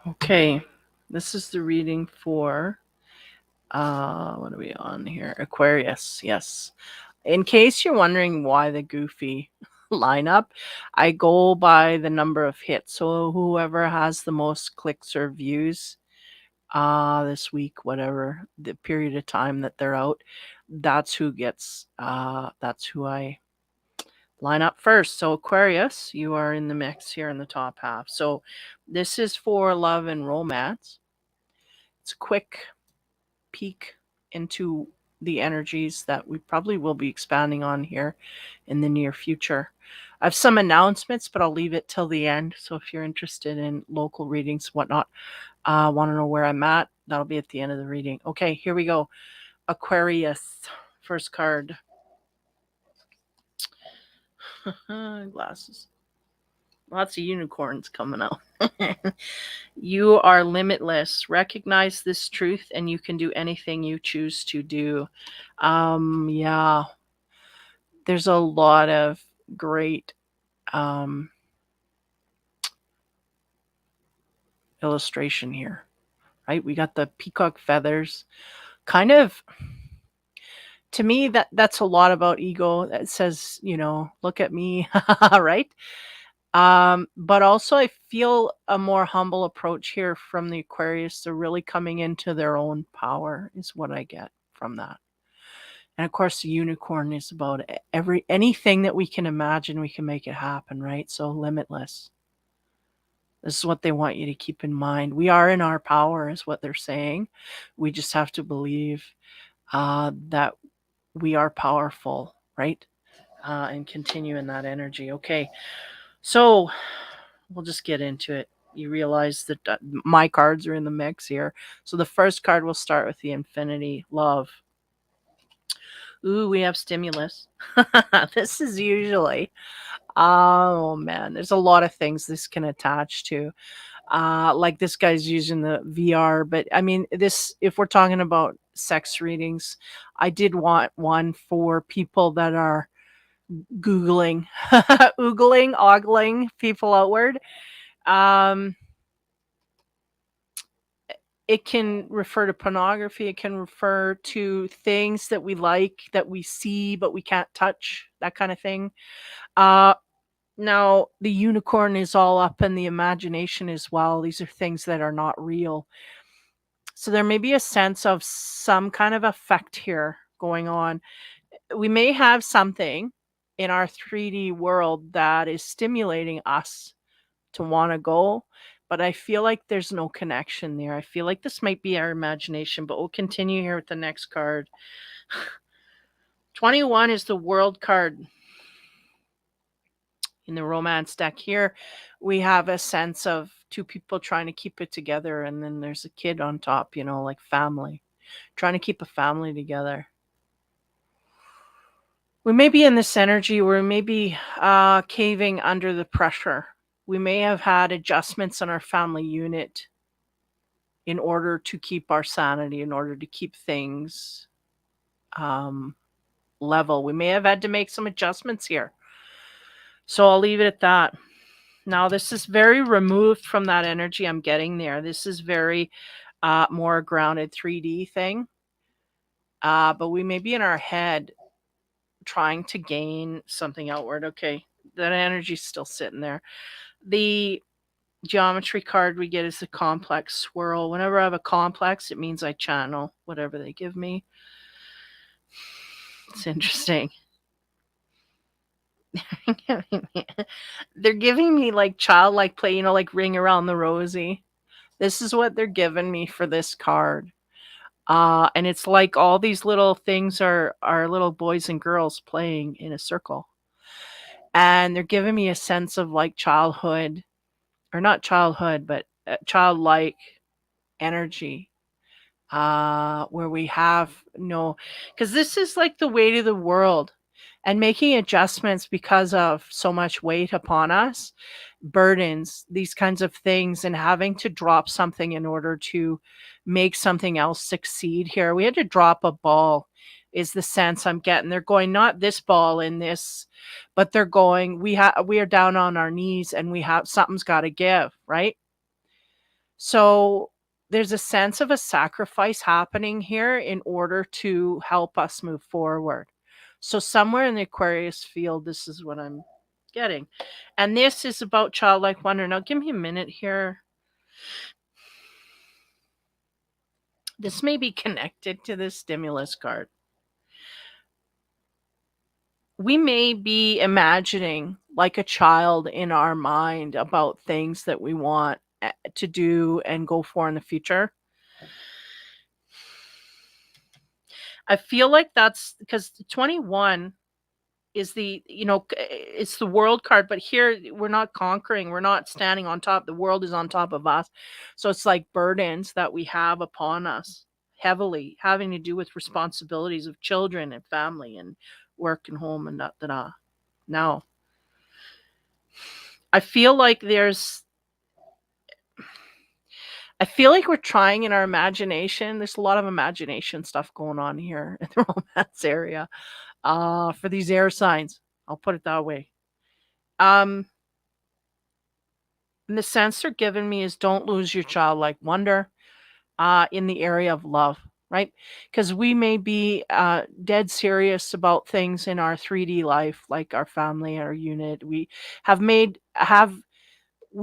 Okay, this is the reading for what are we on here? Aquarius, yes. In case you're wondering why the goofy lineup, I go by the number of hits. So whoever has the most clicks or views this week, whatever the period of time that they're out, that's who I line up first. So Aquarius, you are in the mix here in the top half. So this is for love and romance. It's a quick peek into the energies that we probably will be expanding on here in the near future. I have some announcements, but I'll leave it till the end. So if you're interested in local readings, whatnot, want to know where I'm at, that'll be at the end of the reading. Okay, here we go. Aquarius, first card. Glasses. Lots of unicorns coming out. You are limitless. Recognize this truth and you can do anything you choose to do. Yeah, there's a lot of great um illustration here, right? We got the peacock feathers. Kind of to me that's a lot about ego that says, look at me, right? But also I feel a more humble approach here from the Aquarius. They're really coming into their own power is what I get from that. And of course the unicorn is about anything that we can imagine, we can make it happen, right? So limitless. This is what they want you to keep in mind. We are in our power is what they're saying. We just have to believe that we are powerful, right? And continue in that energy. Okay. So we'll just get into it. You realize that my cards are in the mix here. So the first card will start with the infinity, love. Ooh, we have stimulus. This is usually, oh man, there's a lot of things this can attach to. Like this guy's using the VR, but I mean, this, if we're talking about sex readings, I did want one for people that are Googling, ogling people outward. Um, it can refer to pornography. It can refer to things that we like, that we see, but we can't touch, that kind of thing. Uh, Now, the unicorn is all up in the imagination as well. These are things that are not real. So there may be a sense of some kind of effect here going on. We may have something in our 3D world that is stimulating us to want to go, but I feel like there's no connection there. I feel like this might be our imagination, but we'll continue here with the next card. 21 is the world card. In the romance deck here, we have a sense of two people trying to keep it together, and then there's a kid on top, like family, trying to keep a family together. We may be in this energy where we may be caving under the pressure. We may have had adjustments in our family unit in order to keep our sanity, in order to keep things um, level. We may have had to make some adjustments here. So I'll leave it at that. Now, this is very removed from that energy I'm getting there. This is very more grounded 3D thing. But we may be in our head trying to gain something outward. Okay, that energy's still sitting there. The geometry card we get is the complex swirl. Whenever I have a complex, it means I channel whatever they give me. It's interesting. They're giving me like childlike play, like Ring Around the Rosie. This is what they're giving me for this card. And it's like all these little things are little boys and girls playing in a circle. And they're giving me a sense of like childhood, or not childhood, but childlike energy. Where we have no, because this is like the weight of the world and making adjustments because of so much weight upon us, burdens, these kinds of things, and having to drop something in order to make something else succeed here. We had to drop a ball, is the sense I'm getting. They're going, not this ball in this, but they're going, we are down on our knees and we have something's got to give, right? So there's a sense of a sacrifice happening here in order to help us move forward. So somewhere in the Aquarius field, this is what I'm getting. And this is about childlike wonder. Now give me a minute here. This may be connected to this stimulus card. We may be imagining like a child in our mind about things that we want to do and go for in the future. I feel like that's because 21 is it's the world card, but here we're not conquering, we're not standing on top. The world is on top of us. So it's like burdens that we have upon us heavily, having to do with responsibilities of children and family and work and home and da da da. Now, I feel like there's I feel like we're trying in our imagination. There's a lot of imagination stuff going on here in the romance area. For these air signs. I'll put it that way. Um, and the sense they're giving me is don't lose your childlike wonder in the area of love, right? Because we may be dead serious about things in our 3D life, like our family, our unit. We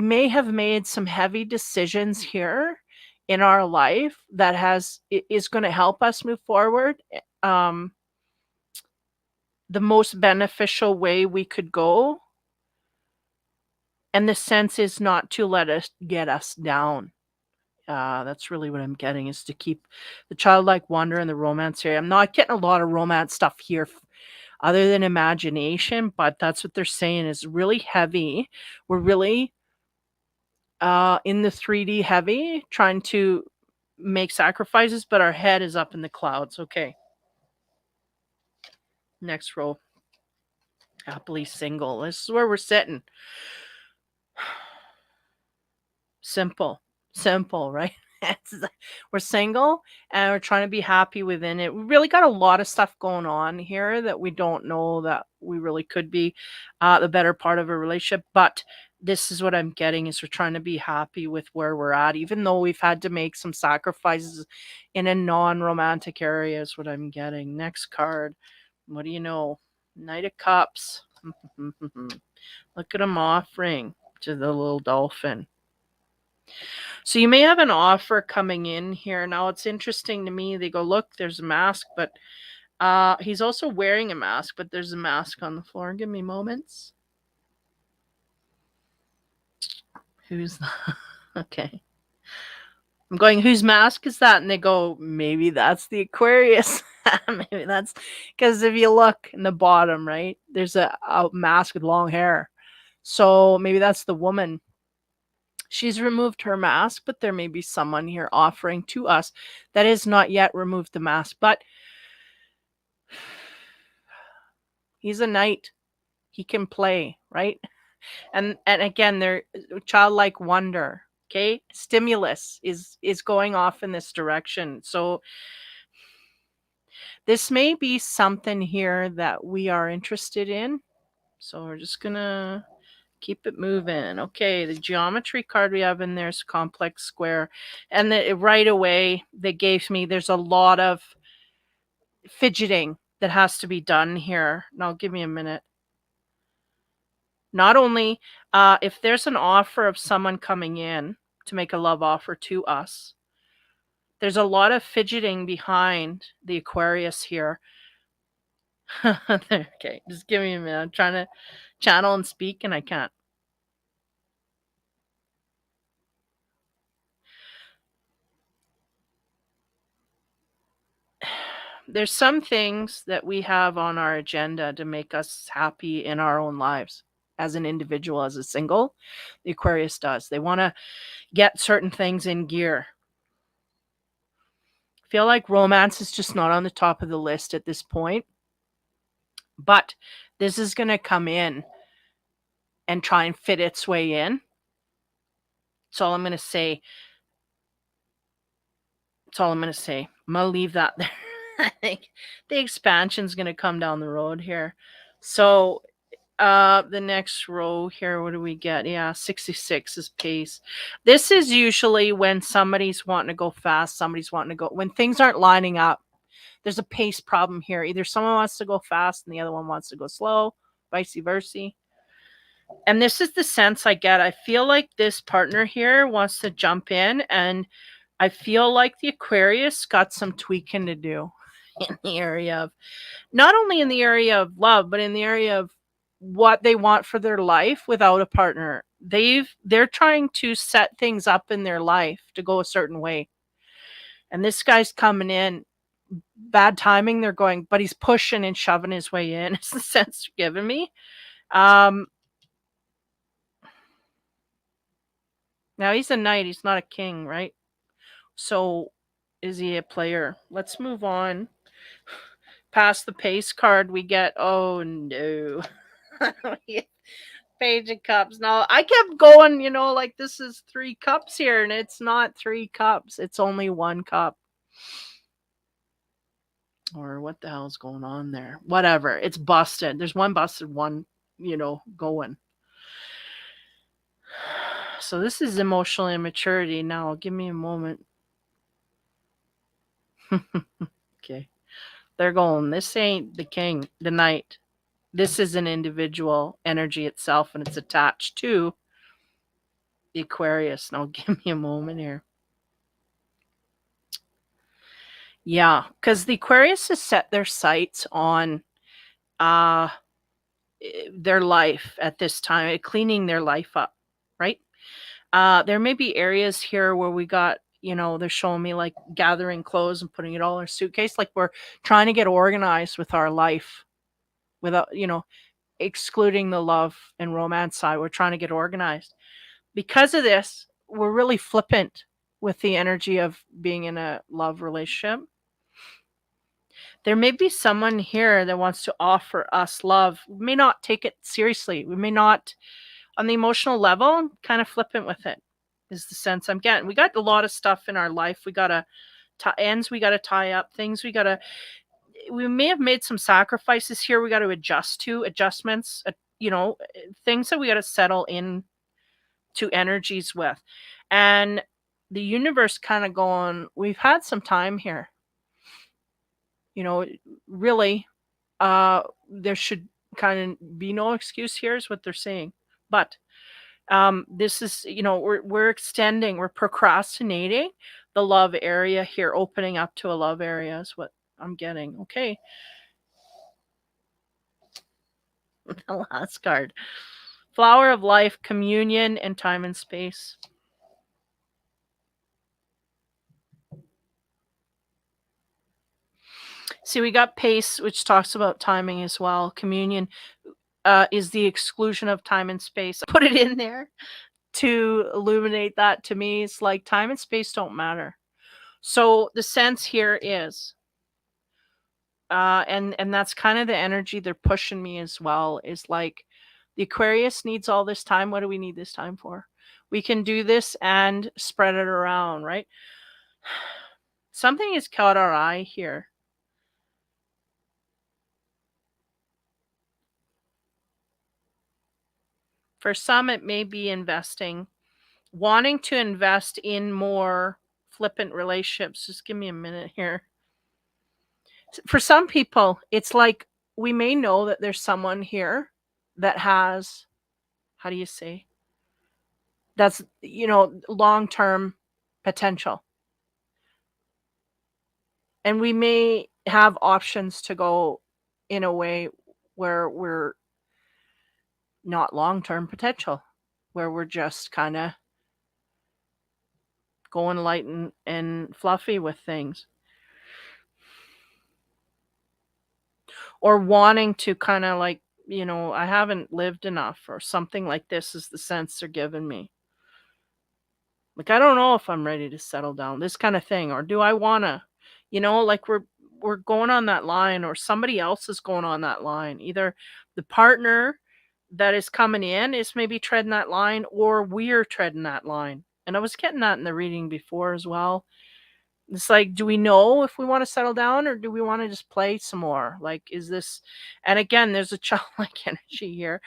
may have made some heavy decisions here in our life that is going to help us move forward. Um, the most beneficial way we could go, and the sense is not to let us get us down. That's really what I'm getting, is to keep the childlike wonder and the romance here. I'm not getting a lot of romance stuff here other than imagination, but that's what they're saying is really heavy. We're really in the 3D heavy, trying to make sacrifices, but our head is up in the clouds. Okay. Next row. Happily single. This is where we're sitting. Simple. Simple, right? We're single and we're trying to be happy within it. We really got a lot of stuff going on here that we don't know that we really could be the better part of a relationship. But this is what I'm getting, is we're trying to be happy with where we're at, even though we've had to make some sacrifices in a non-romantic area is what I'm getting. Next card. What do you know? Knight of Cups. Look at him offering to the little dolphin. So you may have an offer coming in here. Now it's interesting to me. They go, look, there's a mask, but he's also wearing a mask, but there's a mask on the floor. Give me moments. Who's that? Okay. I'm going, whose mask is that? And they go, maybe that's the Aquarius. Maybe that's because if you look in the bottom, right, there's a mask with long hair. So maybe that's the woman. She's removed her mask, but there may be someone here offering to us that has not yet removed the mask. But he's a knight. He can play, right? And again, there childlike wonder. Okay, stimulus is going off in this direction. So this may be something here that we are interested in. So we're just gonna keep it moving. Okay, the geometry card we have in there is complex square. And right away, they gave me, there's a lot of fidgeting that has to be done here. Now, give me a minute. Not only if there's an offer of someone coming in to make a love offer to us, there's a lot of fidgeting behind the Aquarius here. Okay, just give me a minute. I'm trying to channel and speak, and I can't. There's some things that we have on our agenda to make us happy in our own lives as an individual, as a single. The Aquarius does. They want to get certain things in gear. Feel like romance is just not on the top of the list at this point, but this is going to come in and try and fit its way in. That's all I'm going to say. That's all I'm going to say. I'm going to leave that there. I think the expansion is going to come down the road here. So The next row here, what do we get? Yeah, 66 is pace. This is usually when somebody's wanting to go fast, somebody's wanting to go when things aren't lining up. There's a pace problem here. Either someone wants to go fast and the other one wants to go slow, vice versa. And this is the sense I get. I feel like this partner here wants to jump in, and I feel like the Aquarius got some tweaking to do in the area of not only in the area of love, but in the area of what they want for their life without a partner. They're trying to set things up in their life to go a certain way. And this guy's coming in, bad timing, they're going, but he's pushing and shoving his way in. It's the sense you're giving me. Um, Now he's a knight, he's not a king, right? So is he a player? Let's move on. Past the pace card, we get oh no. Page of Cups. No, I kept going, like this is 3 cups here, and it's not 3 cups. It's only 1 cup. Or what the hell's going on there? Whatever. It's busted. There's one busted, one, going. So this is emotional immaturity. Now, give me a moment. Okay. They're going, this ain't the king, the knight. This is an individual energy itself, and it's attached to the Aquarius. Now, give me a moment here. Yeah, because the Aquarius has set their sights on uh their life at this time, cleaning their life up, right? There may be areas here where we got, they're showing me like gathering clothes and putting it all in a suitcase, like we're trying to get organized with our life without, excluding the love and romance side. We're trying to get organized. Because of this, we're really flippant with the energy of being in a love relationship. There may be someone here that wants to offer us love. We may not take it seriously. We may not, on the emotional level, kind of flippant with it, is the sense I'm getting. We got a lot of stuff in our life. We got to ends we got to tie up, things we may have made some sacrifices here. We got to adjust to adjustments, things that we got to settle in to energies with. And the universe kind of going, we've had some time here. Really, there should kind of be no excuse here is what they're saying. But this is, we're extending, we're procrastinating the love area here, opening up to a love area is what I'm getting. Okay. The last card. Flower of life, communion, and time and space. See, we got pace, which talks about timing as well. Communion is the exclusion of time and space. I put it in there to illuminate that. To me, it's like time and space don't matter. So the sense here is, and that's kind of the energy they're pushing me as well, is like the Aquarius needs all this time. What do we need this time for? We can do this and spread it around, right? Something has caught our eye here. For some, it may be investing, wanting to invest in more flippant relationships. Just give me a minute here. For some people, it's like we may know that there's someone here that has, how do you say, that's, long term potential. And we may have options to go in a way where we're not long term potential, where we're just kind of going light and fluffy with things. Or wanting to kind of like, I haven't lived enough, or something like this is the sense they're giving me. Like, I don't know if I'm ready to settle down, this kind of thing. Or do I want to, like we're going on that line, or somebody else is going on that line. Either the partner that is coming in is maybe treading that line, or we're treading that line. And I was getting that in the reading before as well. It's like, do we know if we want to settle down or do we want to just play some more? Like, is this, and again, there's a childlike energy here.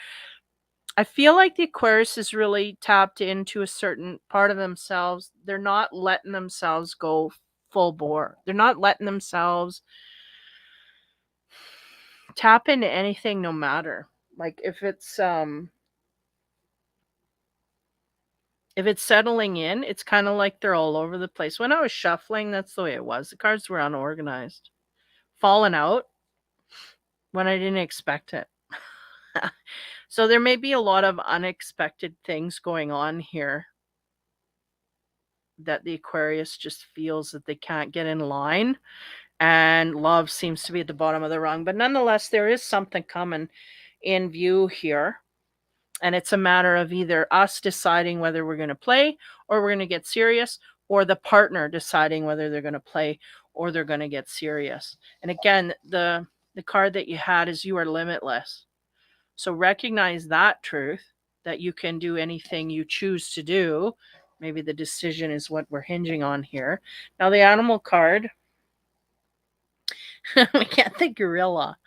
I feel like the Aquarius is really tapped into a certain part of themselves. They're not letting themselves go full bore. They're not letting themselves tap into anything no matter. Like if it's settling in, it's kind of like they're all over the place. When I was shuffling, that's the way it was. The cards were unorganized, falling out when I didn't expect it. So there may be a lot of unexpected things going on here that the Aquarius just feels that they can't get in line, and love seems to be at the bottom of the rung. But nonetheless, there is something coming in view here. And it's a matter of either us deciding whether we're going to play or we're going to get serious, or the partner deciding whether they're going to play or they're going to get serious. And again, the card that you had is you are limitless. So recognize that truth, that you can do anything you choose to do. Maybe the decision is what we're hinging on here. Now, the animal card, we get the gorilla.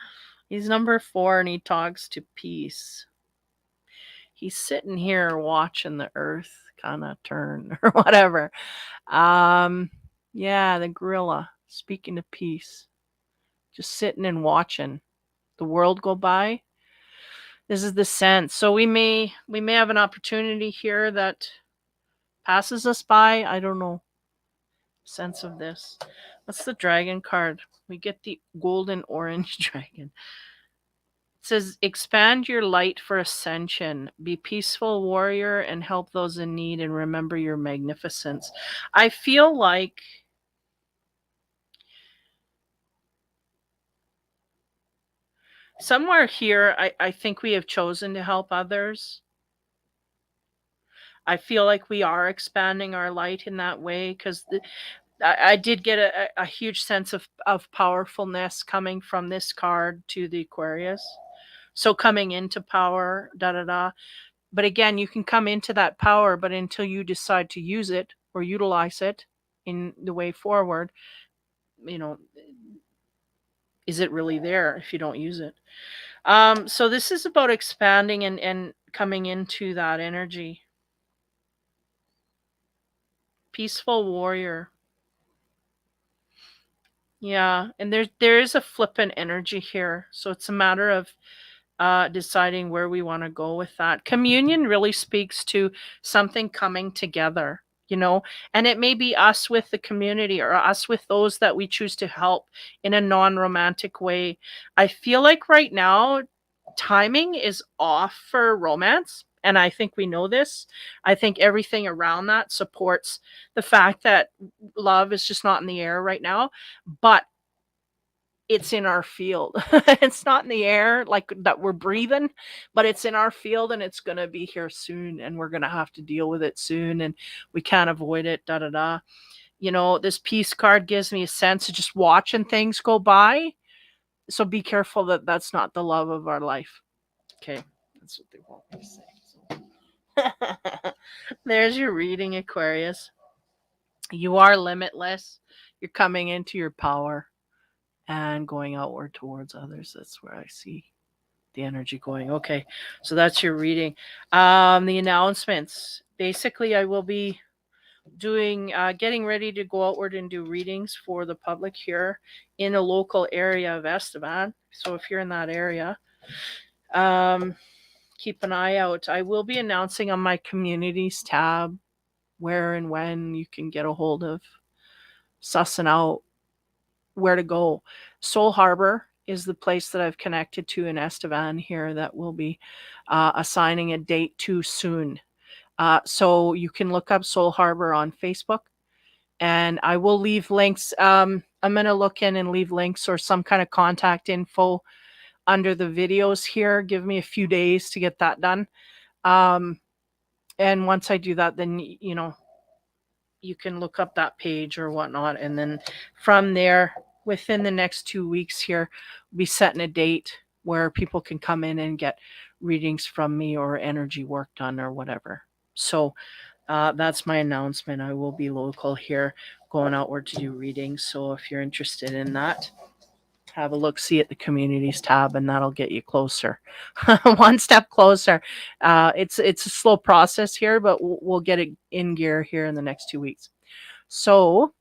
He's number 4 and he talks to peace. He's sitting here watching the earth kind of turn or whatever. Yeah, the gorilla speaking to peace. Just sitting and watching the world go by. This is the sense. So we may have an opportunity here that passes us by. I don't know. Sense of this. What's the dragon card? We get the golden orange dragon. It says, expand your light for ascension. Be peaceful warrior and help those in need and remember your magnificence. I feel like somewhere here, I think we have chosen to help others. I feel like we are expanding our light in that way because I did get a huge sense of powerfulness coming from this card to the Aquarius. So coming into power, da da da. But again, you can come into that power, but until you decide to use it or utilize it in the way forward, you know, is it really there if you don't use it? So this is about expanding and coming into that energy. Peaceful warrior. Yeah, and there is a flippant energy here. So it's a matter of deciding where we want to go with that. Communion really speaks to something coming together, and it may be us with the community or us with those that we choose to help in a non romantic way. I feel like right now, timing is off for romance. And I think we know this. I think everything around that supports the fact that love is just not in the air right now. But it's in our field. It's not in the air like that we're breathing, but it's in our field and it's going to be here soon and we're going to have to deal with it soon and we can't avoid it. Da da da. This peace card gives me a sense of just watching things go by. So be careful that that's not the love of our life. Okay. That's what they want me to say. So. There's your reading, Aquarius. You are limitless. You're coming into your power and going outward towards others. That's where I see the energy going. Okay, so that's your reading. The announcements. Basically, I will be doing getting ready to go outward and do readings for the public here in a local area of Estevan. So if you're in that area, keep an eye out. I will be announcing on my communities tab where and when you can get a hold of sussing out where to go. Soul Harbor is the place that I've connected to in Estevan here that will be assigning a date to soon. So you can look up Soul Harbor on Facebook and I will leave links. I'm going to look in and leave links or some kind of contact info under the videos here. Give me a few days to get that done. And once I do that, then, you can look up that page or whatnot. And then from there, within the next 2 weeks here, we'll be setting a date where people can come in and get readings from me or energy work done or whatever. So That's my announcement. I will be local here, going outward to do readings. So if you're interested in that, have a look see at the communities tab, and that'll get you closer, one step closer. It's a slow process here, but we'll get it in gear here in the next 2 weeks. So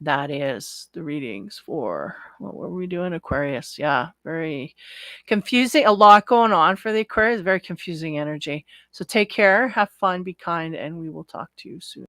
that is the readings for what were we doing? Aquarius. Yeah, very confusing. A lot going on for the Aquarius. Very confusing energy. So take care, have fun, be kind, and we will talk to you soon.